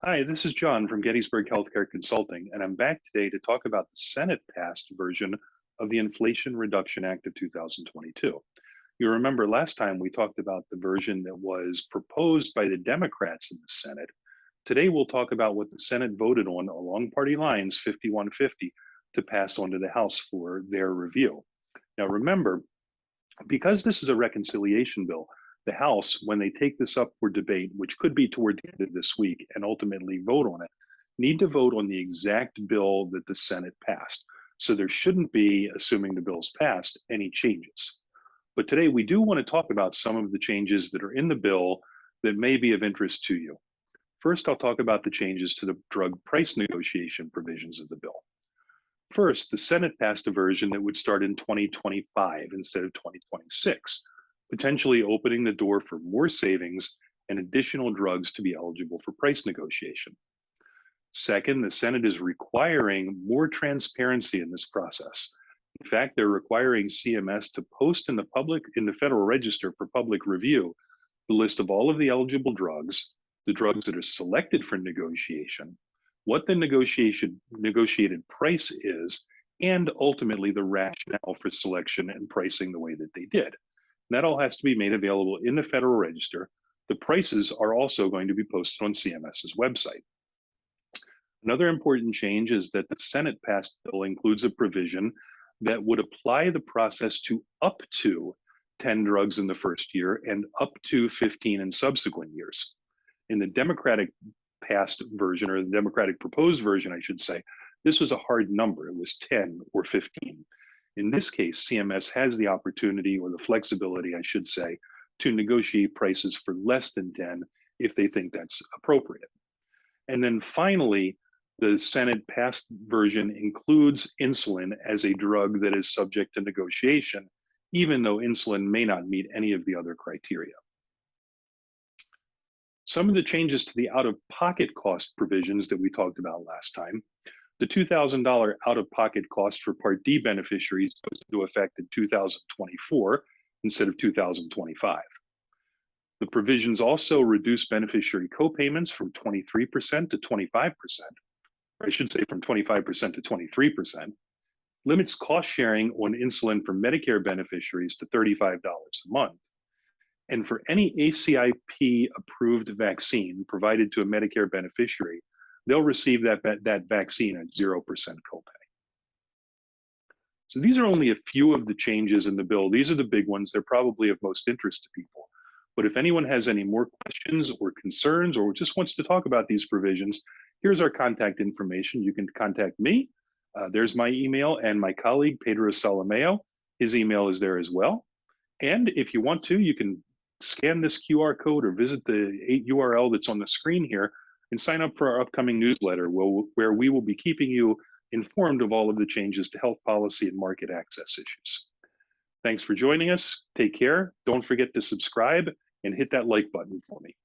Hi, this is John from Gettysburg Healthcare Consulting, and I'm back today to talk about the Senate passed version of the Inflation Reduction Act of 2022. You remember last time we talked about the version that was proposed by the Democrats in the Senate. Today we'll talk about what the Senate voted on along party lines 5150 to pass on to the House for their review. Now remember, because this is a reconciliation bill, the House, when they take this up for debate, which could be toward the end of this week, and ultimately vote on it, need to vote on the exact bill that the Senate passed. So there shouldn't be, assuming the bill's passed, any changes. But today we do want to talk about some of the changes that are in the bill that may be of interest to you. First, I'll talk about the changes to the drug price negotiation provisions of the bill. First, the Senate passed a version that would start in 2025 instead of 2026, potentially opening the door for more savings and additional drugs to be eligible for price negotiation. Second, the Senate is requiring more transparency in this process. In fact, they're requiring CMS to post in the Federal Register for public review the list of all of the eligible drugs, the drugs that are selected for negotiation, what the negotiated price is, and ultimately the rationale for selection and pricing the way that they did. And that all has to be made available in the Federal Register. The prices are also going to be posted on CMS's website. Another important change is that the Senate passed bill includes a provision that would apply the process to up to 10 drugs in the first year and up to 15 in subsequent years. In the Democratic passed version, or the Democratic proposed version, I should say, this was a hard number. It was 10 or 15. In this case, CMS has the opportunity, or the flexibility, I should say, to negotiate prices for less than 10 if they think that's appropriate. And then finally, the Senate passed version includes insulin as a drug that is subject to negotiation, even though insulin may not meet any of the other criteria. Some of the changes to the out-of-pocket cost provisions that we talked about last time. The $2,000 out-of-pocket cost for Part D beneficiaries goes into effect in 2024 instead of 2025. The provisions also reduce beneficiary copayments from 23% to 25%, or I should say from 25% to 23%, limits cost sharing on insulin for Medicare beneficiaries to $35 a month. And for any ACIP approved vaccine provided to a Medicare beneficiary, they'll receive that vaccine at 0% copay. So these are only a few of the changes in the bill. These are the big ones. They're probably of most interest to people. But if anyone has any more questions or concerns or just wants to talk about these provisions, here's our contact information. You can contact me. There's my email, and my colleague, Pedro Solomeo. His email is there as well. And if you want to, you can scan this QR code or visit the URL that's on the screen here and sign up for our upcoming newsletter where we will be keeping you informed of all of the changes to health policy and market access issues. Thanks for joining us. Take care. Don't forget to subscribe and hit that like button for me.